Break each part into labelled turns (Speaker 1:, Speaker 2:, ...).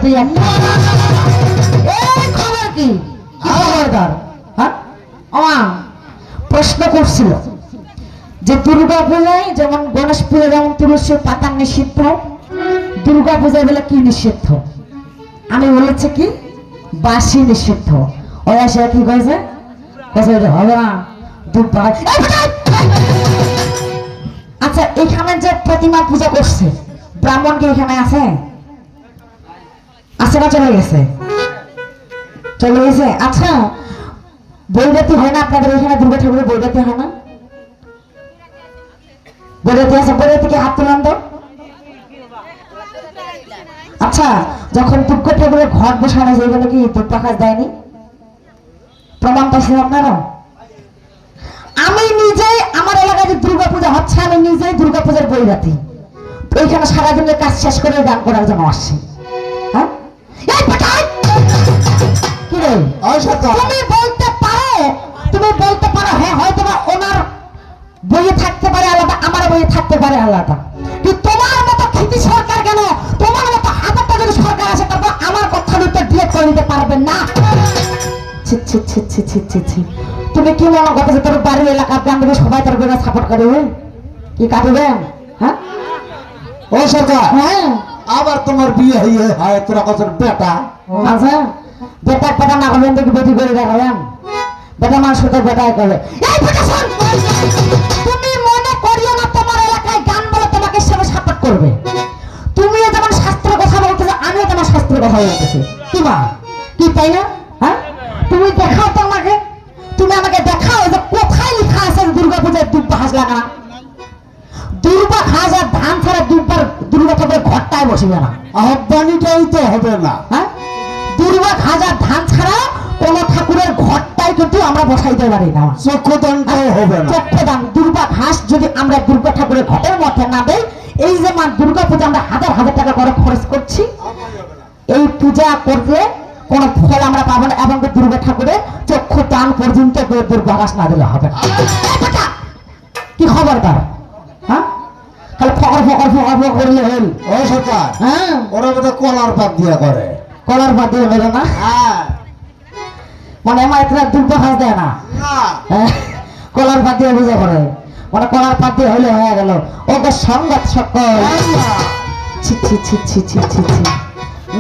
Speaker 1: তুই এই খবর কি খবরদার? হ্যাঁ প্রশ্ন করছিল যে দুর্গা পূজায় যেমন গণেশ পূজা যেমন তুলসীর পাতা নিষিদ্ধ, দুর্গা পূজায় বলে কি নিষিদ্ধ? আমি বলেছি কি বাসি নিষিদ্ধ। ওই আসে কি কয়েছে হবে না দুর্গা। আচ্ছা এখানে যে প্রতিমা পূজা করছে ব্রাহ্মণ কি এখানে আছে? আছে না চলে গেছে? চলে গেছে। আচ্ছা বৈরাতি হয় না আপনাদের এখানে? দুর্গা ঠাকুরের বৈরাতি হয় না? বৈরাতি আছে, বৈরাতিকে হাত তুলান তো। আচ্ছা যখন দুর্গা ঠাকুরের ঘট বসানো যায় এগুলো কি প্রকাশ দেয়নি? প্রমাণ পাইছেন আপনারা? আমি নিজে আমার এলাকায় যে দুর্গা পূজা হচ্ছে আমি নিজেই দুর্গা পূজার বৈরাতি, ওইখানে সারাদিনের কাজ শেষ করে গান করার জন্য আসছি। হ্যাঁ কি রে তুমি বলতে পারো, তুমি বলতে পারো হ্যাঁ হয়তো বা ওনার বইয়ে থাকতে পারে আলাদা, আমার বইয়ে থাকতে পারে আলাদা, কিন্তু তোমার মতো খ্যাতি সরকার কেন, তোমার মতো হাজারটা যদি সরকার আসে তারপর আমার কথার উত্তর দিয়ে করে নিতে পারবেন না। তুমি কি মনে করতেছো তোর বাড়ির এলাকার বান্ধবী সবাই তোর বেলা সাপোর্ট করবে? কি কাটবেন? হ্যাঁ
Speaker 2: ও সরকার,
Speaker 1: হ্যাঁ
Speaker 2: আবার তোমার বিয়ে হইয়ে হয় তোরা কত বেটা?
Speaker 1: আচ্ছা বেটা পেটা না করবেন দেখি বেটি করে দেখাবেন, বেটা মানুষ তো বেটাই করে। এই বেটা শোন, তুমি মনে করিও না তোমার এলাকায় গান বলে তোমাকে সবাই সাপোর্ট করবে। তুমিও যেমন শাস্ত্রের কথা বলতেছো আমিও তোমার শাস্ত্রের কথা বলতেছি। কি মা কি তাই না? হ্যাঁ তুমি দেখাও তো আমাকে, তুমি আমাকে দেখাও যে কোথায় লেখা আছে দুর্গা পূজায় দুব্বা হাঁস লাগানা। দুর্গা হাঁস আর ধান ছাড়া দুব্বার দুর্গা ঠাকুরের ঘরটায় বসবে না,
Speaker 2: আহ্বানিটাই তো হবে না।
Speaker 1: হ্যাঁ দুর্গা হাঁস আর ধান ছাড়া কোন ঠাকুরের ঘরটাই কিন্তু আমরা বসাইতে পারি না।
Speaker 2: চক্ষুদানটাও হবে না।
Speaker 1: চক্ষুদান দুর্গা ঘাস যদি আমরা দুর্গা ঠাকুরের ঘটের মধ্যে না দেই, এই যে মা দুর্গা পূজা আমরা হাজার হাজার টাকা করে খরচ করছি, এই পূজা করলে কোন ফল আমরা পাবো না, এবং দুর্গা ঠাকুরের চক্ষু দান পর্যন্ত দুর্গা ঘাস না দিলে হবে না। কি খবর তার? হ্যাঁ খালি ফকর ফকর ফকর ফকর করলে হল।
Speaker 2: ও সরকার,
Speaker 1: হ্যাঁ
Speaker 2: ওরা বোধ কলার পাত দিয়া করে।
Speaker 1: কলার পাত দিয়ে হবে না?
Speaker 2: হ্যাঁ
Speaker 1: মানে আমার একটা দুর্গা ঘাস দেয় না, কলার পাত দিয়ে পূজা করে। মানে কলার পাত দিয়ে হলে হয়ে গেল। ওকে সংবাদ সকল ছি ছি ছি ছি ছি ছি ছি।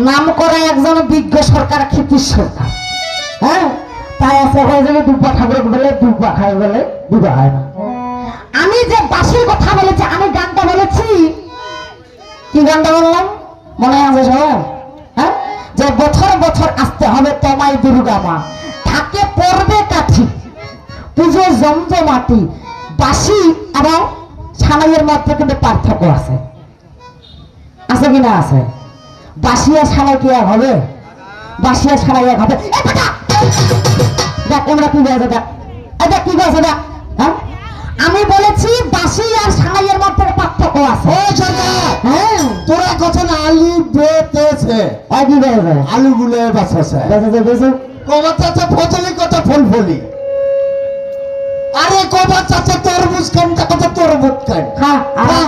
Speaker 1: নাম করে একজন বিজ্ঞ সরকার খ্যাতির সরকার, হ্যাঁ তাই আছে হয়ে যাবে দুর্গা ঠাকুর বলে দুর্গা খাই বলে দুর্গা হয় না। আমি যে বাসির কথা বলেছি, আমি গানটা বলেছি, কি গানটা বললাম মনে আছে সবার? হ্যাঁ যে বছর বছর আসতে হবে তোমায় দুর্গা মা, থাকে পড়বে কাঠি পুজো জমজমাটি। বাসি এবং সানাইয়ের মধ্যে কিন্তু পার্থক্য আছে, আছে কিনা? আছে। বাসিয়া সানাই কি এক হবে? বাসিয়া সানাই এক হবে? দেখ আমরা কি বলছে, দেখ দেখ কি বলছে দেখ। হ্যাঁ আমি বলেছি বাসি আর সানাইয়ের মধ্যে পার্থক্য আছে। হ্যাঁ
Speaker 2: তোরা কত আলু বেতেছে,
Speaker 1: কি বলবে?
Speaker 2: আলু গুলো বাঁচাছে কবার চাচ্ছে ফজলি কত ফুলফলি, আরে কবার চাচ্ছে তরমুজ খানটা কত তরমুজ খান।
Speaker 1: হ্যাঁ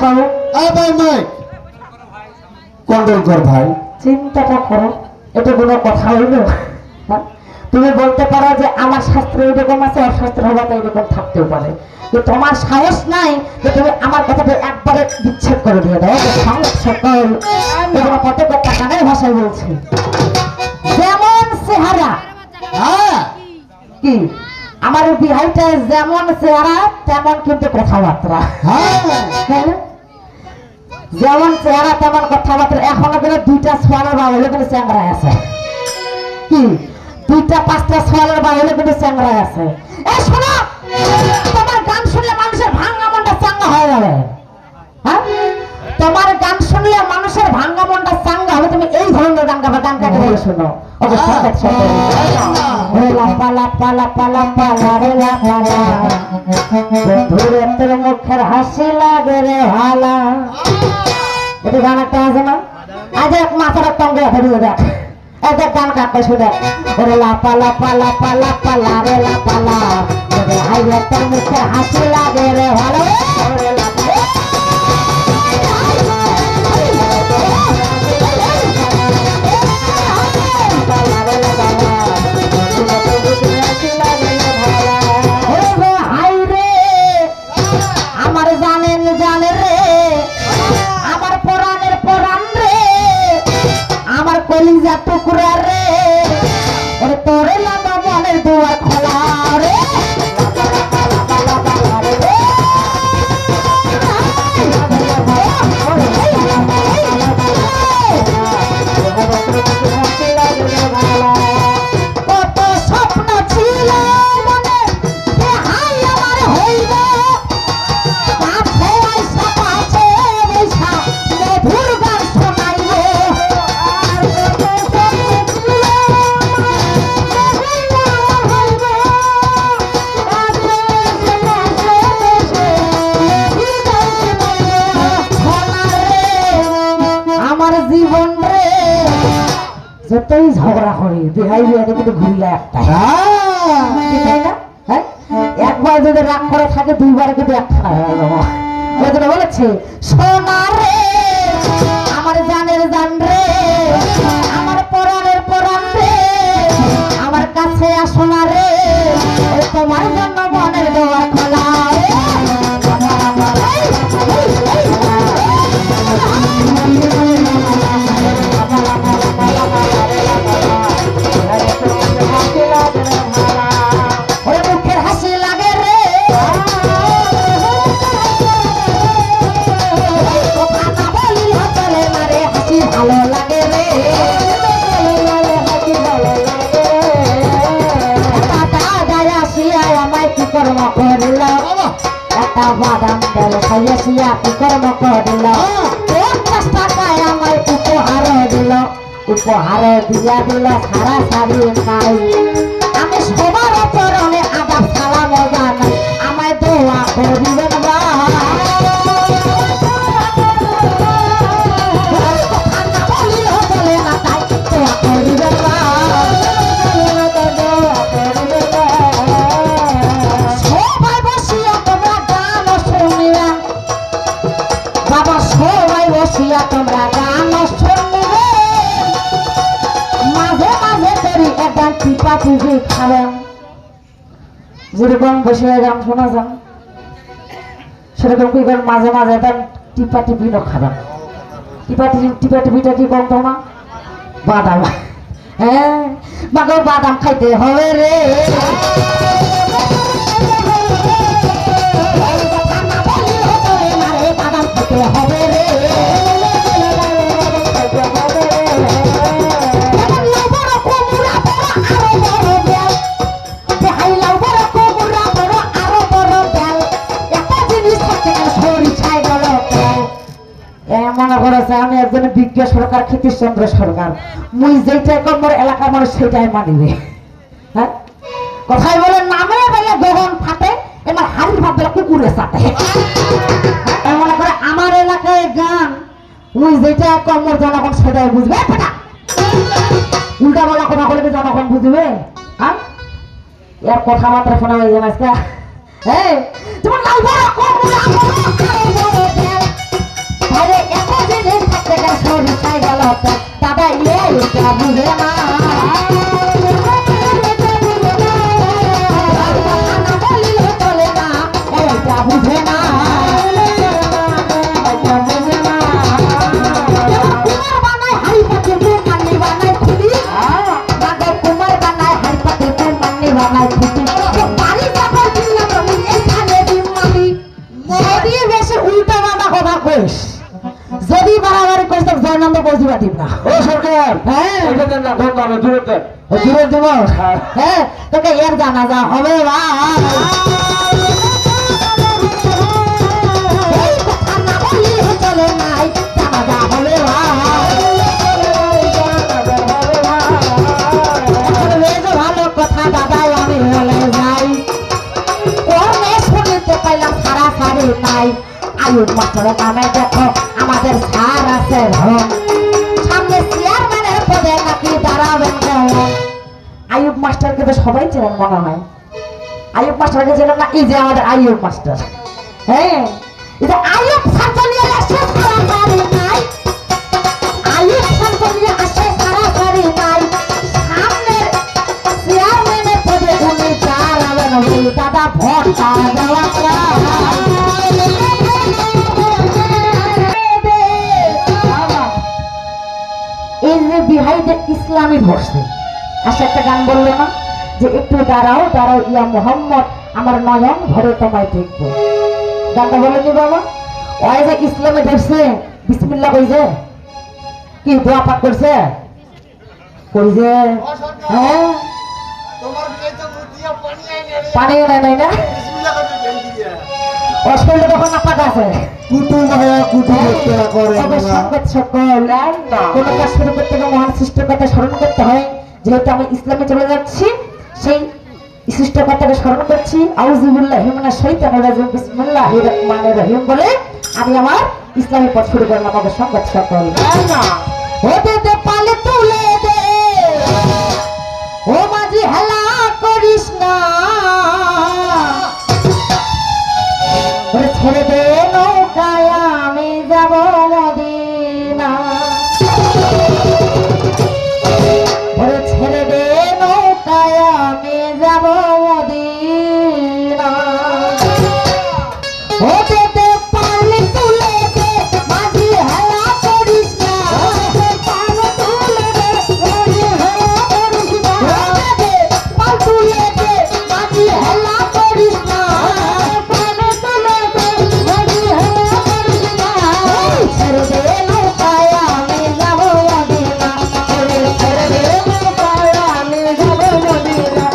Speaker 1: বাবু
Speaker 2: ভাই মাইক কন্ট্রোল কর ভাই,
Speaker 1: চিন্তাটা করো, এটা কোনো কথা হইল? হ্যাঁ তুমি বলতে পারো যে আমার শাস্ত্র এরকম আছে, ওর শাস্ত্র হওয়াতে এরকম থাকতেও পারে, কিন্তু তোমার সাহস নাই যে তুমি আমার কথাটা একবারে বিচ্ছেদ করে দিয়ে দাও। সকল প্রত্যেক টাকার ভাষায় বলছি, যেমন চেহারা কি আমার বিহাইটা যেমন চেহারা তেমন কিন্তু কথাবার্তা। হ্যাঁ যেমন চেহারা তেমন কথাবার্তা। এখনো কিন্তু দুইটা সোয়ালের বা হলে কিন্তু চ্যাংরায় আছে, কি দুইটা পাঁচটা সোয়ালের বা হলে কিন্তু চ্যাংরায় আছে। এই শোনো, তোমার গান শুনলে মানুষের ভাঙা মনটা চাঙ্গা হয়ে যাবে। হ্যাঁ তোমার গান শুনলে মানুষের ভাঙা মনটা চাঙ্গা হবে। তুমি এই ধরনের গান গাবে, গান কাকে বলে শোনো। তোর মুখের হাসি লাগে রে ভালা, এটা গান একটা আছে না? আজ এক মাথার টঙ্গে ফেরিয়ে দেখ, এদের গান কাটতে শুনে ওরে লাপা লাপা লাপা লাপা লারে লাপা লা, হাইলে তোর মুখের হাসি লাগে রে ভালো। যতই ঝগড়া করি বিহাই বিহাতে কিন্তু ঘুরিয়া একটা ঠিক তাই না? হ্যাঁ? একবার যদি রাগ করে থাকে দুইবার কিন্তু একটা হয়ে যাবো। ওই জন্য বলেছে সোনা রে আমার জানের জান রে আমার পরাণের পরাণ রে আমার কাছে আসো না রে ওই তোমার জন্য মনের দোয়া খোলা ওরে মুখের হাসি লাগে রে কথা না বলিলে চলে না রে হাসি ভালো লাগে রে আমায় কি কর্ম করিল একটা বাদাম তেল খাইয়াছিয়া কি কর্ম করিল 50 টাকায় আমায় উপহার দিল উপহার দিয়া দিল সারা সারি নাই আমি সবার চরণে আদাব সালাম জানাই আমায় দোয়া করিবেন বা কথা না বলিলেও চলে না তাই দোয়া করিবেন বা সবাই বসিয়া তোমরা গান শুনিবে বাবা সবাই বসিয়া তোমরা গান শুনিবে মাঝে মাঝে করি একটা টিপা টিপি খাবেন যেরকম বসে গান শোনা যান সেরকম কি করেন মাঝে মাঝে একটা টিপা টিপিও খাবেন টিপা টিপিটা কি কম না বাদাম হ্যাঁ মাগো বাদাম খাইতে হবে রে বাদাম খেতে হবে রে মনে করেছে আমি একজন বিজ্ঞ সরকার ক্ষিতিশচন্দ্র সরকার মুই যেটাই কর্মর এলাকার মানুষ সেটাই মানিবে হ্যাঁ কথাই বলে নামে বেলে গগন ফাটে এবার হাড়ির ভাত বেলা কুকুরে চাটে মনে করে আমার এলাকায় গান মুই যেটা কর্মর জনগণ সেটাই বুঝবে উল্টা বলা কথা বলে জনগণ বুঝবে হ্যাঁ এর কথাবার্তা শোনা হয়ে যাবে আজকে হ্যাঁ তোমার লাল বড় কর্মরা আরে এত জিনিস থাকতে গেলে সরিষায় গেল দাদা এটা বুঝে না বলিলে চলে না এটা বুঝে না কুমার বানায় হাড়ি পাতে মান্নি বানায় খুলি কুমার বানায় হাড়ি পাতে মান্নি বানায় খুলি বাড়ি যাবার দিল্লা তুমি এখানে দিন মানি যদি বেশি উল্টা বানা কথা কইস যদি বাড়াবাড়ি করিস তো জয়নন্দ বলতে পারতিস না ও সরকার হ্যাঁ এটা দেন না কোন দামে দূরে দেন দূরে দেব হ্যাঁ তোকে এর জানাজা হবে ভাই এই কথা না বলিলে চলে নাই জানাজা হবে ভাই ভালো কথা দাদা আমি বলে যাই ওরে শুনতে পাইলাম সারা সারি নাই আয়ুব মাস্টারের নামে দেখো আমাদের স্যার আছে সামনে চেয়ারম্যানের পদে নাকি দাঁড়াবেন আয়ুব মাস্টারকে তো সবাই চেনেন মনে হয় আয়ুব মাস্টারকে চেনেন না এই যে আমাদের আয়ুব মাস্টার হ্যাঁ এই যে আয়ুব স্যার চলিয়ে আসে সারা সারি নাই আয়ুব স্যার চলিয়ে আসে সারা সারি নাই সামনের চেয়ারম্যানের পদে উনি দাঁড়াবেন দাদা ভোটটা দেওয়া এই যে বিহাইদের ইসলামী ধরছে আসলে একটা গান বললো না যে একটু দাঁড়াও দাঁড়াও ইয়া মোহাম্মদ আমার নয়ন ভরে তোমায় দেখবো গানটা বলেনি বাবা ওই যে ইসলামী ধরছে বিসমিল্লাহ কইছে কি দোয়া পাঠ করছে কইছে হ্যাঁ পানি নাই না অস্ট্রেলিয়া তখন না পাঠ আছে
Speaker 2: কুটুম হয়ে কুটুম করে
Speaker 1: কোন কাজ শুরু করতে গেলে মহান সৃষ্টির কথা স্মরণ করতে হয় যেহেতু আমি ইসলামে চলে যাচ্ছি সেই সৃষ্টির কথাকে স্মরণ করছি আউযুবিল্লাহি মিনাশ শাইতানির রাজিম বিসমিল্লাহির রহমানির রহিম বলে আমি আমার ইসলামী পথ শুরু করলাম। আমাকে সংবাদ সকল ওদের পালে তুলে দে করিস না ওরে ছেড়ে দে নৌকায় আমি যাব মদিনা ওরে ছেড়ে দে নৌকায় আমি যাব মদিনা ও যেতে পারলে তুলে দে মাঝি হেলা করিস না পারলে তুলে দে মাঝি হেলা করিস না পাল তুলে দে মাঝি হেলা করিস না পালে তুলে দে মাঝি হেলা করিস না ছেড়ে দে নৌকায় আমি যাব মদিনা ওরে ছেড়ে দে নৌকায় আমি যাব মদিনা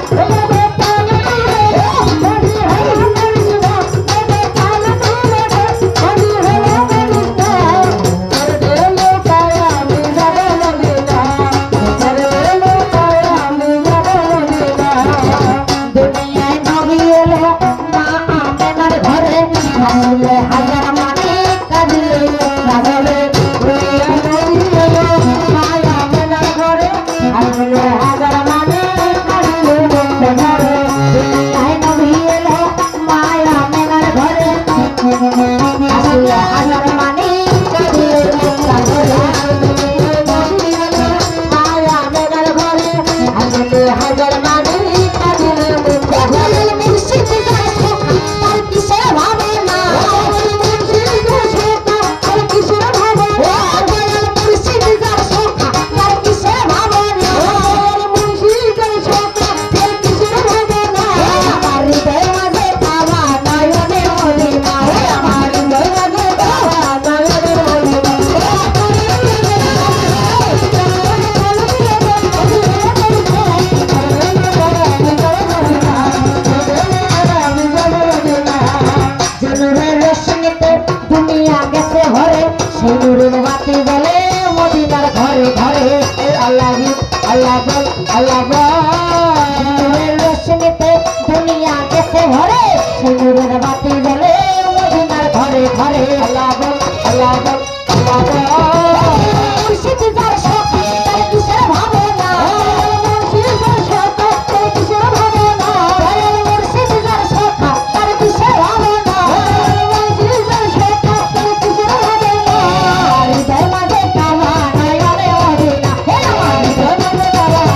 Speaker 1: হাজার মানে কাজলে রাজলে মায়া মেলার ঘরে আসলে হাজার মানে কাজলে ঘরে নবী এলো মায়া মেলার ঘরে আসলে হাজার মানে কাজলে মায়া মেলার ঘরে আসলে হাজার মানে কাজলে মুর্শিদ তার কিসের ভাবে না দুনিয়া গেছে ঘরে সেই নূরের বাতি জ্বলে মদিনার ঘরে ঘরে আল্লাহ আল্লাহ বল আল্লাহ বল রোশনীতে দুনিয়া গেছে ঘরে সেই নূরের বাতি জ্বলে মদিনার ঘরে ঘরে আল্লাহ বল আল্লাহ বল আল্লাহ বল মুর্শিদ যার শোক তার কিসের ভাবনা মুর্শিদ যার শোক তার কিসের ভাবনা মুর্শিদ যার শোক তার কিসের ভাবনা মুর্শিদ যার শোক তার কিসের ভাবনা হৃদয় মাঝে কামনা নয়নে মদিনা হে আমার হৃদয় মাঝে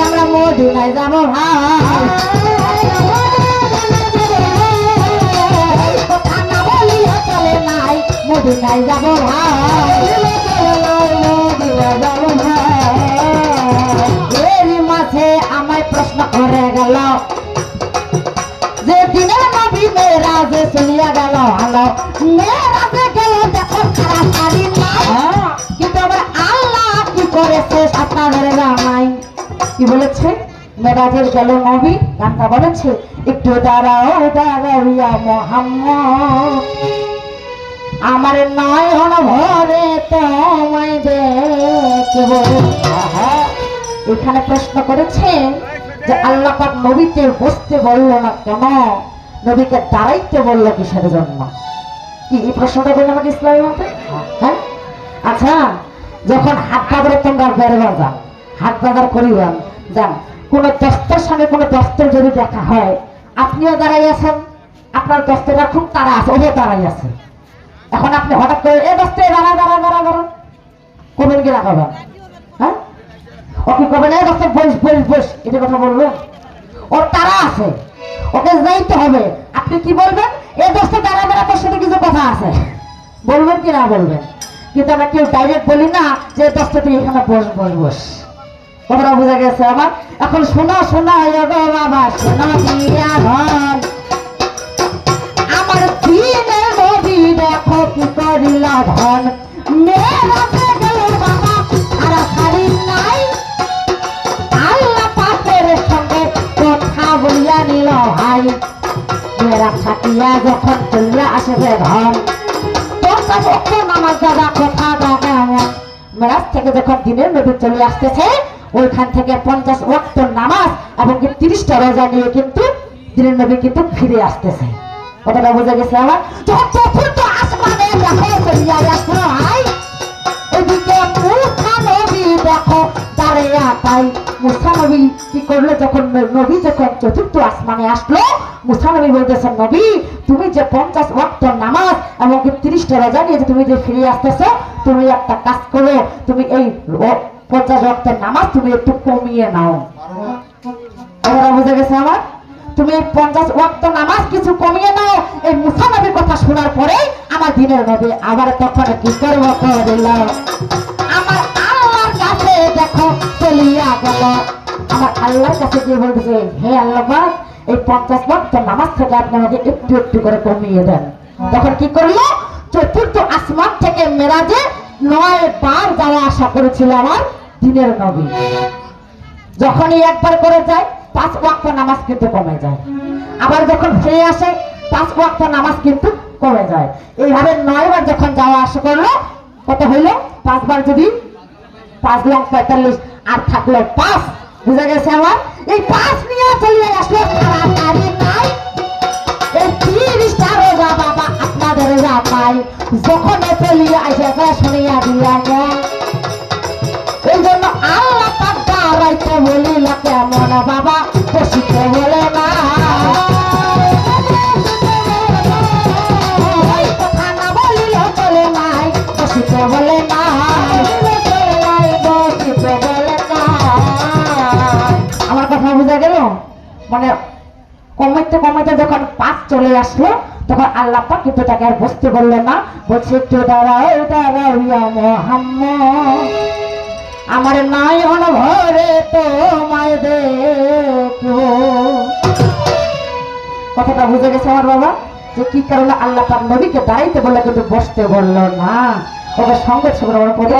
Speaker 1: আমরা মদিনায় যাবো ভাই কথা না বলিয়া চলে নাই মদিনায় যাবো ভাই মদিনায় যাবো ভাই এরই মাঝে আমায় প্রশ্ন করে গেল যে দিনের নবী মেরাজে চলিয়া গেল আলো মেরাজে গেল দেখো খারাপ শাড়ি নাই কিন্তু আবার আল্লাহ কি করেছে আপনাদের জানাই কি বলেছে মেরাজের গেল নবী গানটা বলেছে একটু দাঁড়াও দাঁড়াইয়া মোহাম্মদ আমার নয়ন ভরে তোমায় দেখব এখানে প্রশ্ন করেছে যে আল্লাহ পাক নবীকে বসতে বললো না কেন নবীকে দাঁড়াইতে বললো কিসের জন্য কি এই প্রশ্নটা বললো আমাকে ইসলামী মতে হ্যাঁ আচ্ছা যখন হাট বাজারে তোমরা বেরোবার যান হাট বাজার করিবেন যান কোন দস্তের সঙ্গে কোন দস্তের যদি দেখা হয় আপনিও দাঁড়াই আছেন আপনার দস্তের খুব তারা আছে ওও দাঁড়াই আছে এখন আপনি হঠাৎ করে এ দস্তে দাঁড়া দাঁড়া দাঁড়া দাঁড়া কবেন কি রাখাবেন হ্যাঁ ওকে কবেন এ দস্তে বস বস বস এটা কথা বলবেন ওর তারা আছে ওকে যাইতে হবে আপনি কি বলবেন এ দস্তে দাঁড়া দাঁড়া তোর সাথে কিছু কথা আছে বলবেন কি না বলবেন কিন্তু আমরা কেউ ডাইরেক্ট বলি না যে দস্তে তুই এখানে বস বস বস কথাটা বোঝা গেছে আমার এখন শোনা শোনা গো বাবা শোনা দিয়া ধন আমার দিনে নবী দেখো কি করিলা ধন মেরাজে গেল বাবা আর শাড়ি নাই আল্লাহ পাকের সঙ্গে কথা বলিয়া নিল ভাই মেরা ছাটিয়া যখন চলিয়া আসবে ধন তোর কাছে নামাজ দাদা কথা দাদা মেরাজ থেকে যখন দিনের নবী চলে আসতেছে ওইখান থেকে 50 ওয়াক্ত নামাজ এবং 30টা রোজা নিয়ে কিন্তু দিনের নবী কিন্তু ফিরে আসতেছে কথাটা বুঝে গেছে আমার? যখন চতুর্থ আসমানে দেখো চলিয়া আসলো ভাই, এদিকে মুসা নবী দেখো দাঁড়িয়ে তাই। মুসা নবী কি করলো, যখন নবী যখন চতুর্থ আসমানে আসলো, মুসা নবী বলতেছেন, নবী তুমি যে 50 ওয়াক্ত নামাজ এমনকি 30টা রোজা নিয়ে যে তুমি যে ফিরে আসতেছো, তুমি একটা কাজ করো, তুমি এই 50 ওয়াক্তের নামাজ তুমি একটু কমিয়ে নাও। এবার বুঝে গেছে আমার? তুমি এই 50 ওয়াক্ত নামাজ কিছু কমিয়ে নাও। এই মুসা নবীর কথা শোনার পরে আমার দিনের নবী আবার তখন কি করবো করল, আমার আল্লাহর কাছে দেখো চলিয়া গেল। আমার আল্লাহর কাছে গিয়ে বলতেছে, হে আল্লাহ, এই 50 ওয়াক্ত নামাজ থেকে আপনি আমাকে একটু একটু করে কমিয়ে দেন। তখন কি করলো, চতুর্থ আসমান থেকে মেরাজে 9 বার যাওয়া আসা করেছিল আমার দিনের নবী। যখনই একবার করে যায় 5 ওয়াক্ত নামাজ কিন্তু কমে যায়, আবার যখন ফিরে আসে 5 ওয়াক্ত নামাজ কিন্তু কমে যায়। এইভাবে 9 বার যখন যাওয়া আসা করলো, কত হইলো? 5 বার যদি 5 লাখ 45 আর থাকলো 5, বুঝা গেছে আমার? এই 5 নিয়ে চলে আসলো তাড়াতাড়ি নাই। এই 30টা রোজা বাবা আপনাদের জামাই যখন চলিয়ে আসে শুনিয়া দিয়া নেন। এই জন্য আল্লাহ পাক দাঁড়াইতে বলিল কেমন বাবা, বসিতে বলে না, কথা না বলিল চলে নাই, বসিতে বলে না, বসিতে বলে না। আমার কথা বুঝা গেল? মানে কমাইতে কমাইতে যখন 5 চলে আসলো, তখন আল্লাহ পাক কিন্তু তাকে আর বসতে বললো না, বলছে একটু দাঁড়াও দাঁড়াও ইয়া মুহাম্মদ, আমার নয়ন ভরে তোমায় দেখবো। কথাটা বুঝে গেছে আমার বাবা? যে কি কারণে আল্লাহ পাক নবীকে দাঁড়াইতে বললো কিন্তু বসতে বললো না। ওকে সঙ্গে সঙ্গে ওরা পড়ে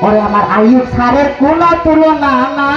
Speaker 1: ওরে আমার আইয়ুব স্যারের কোনো তুলনা না।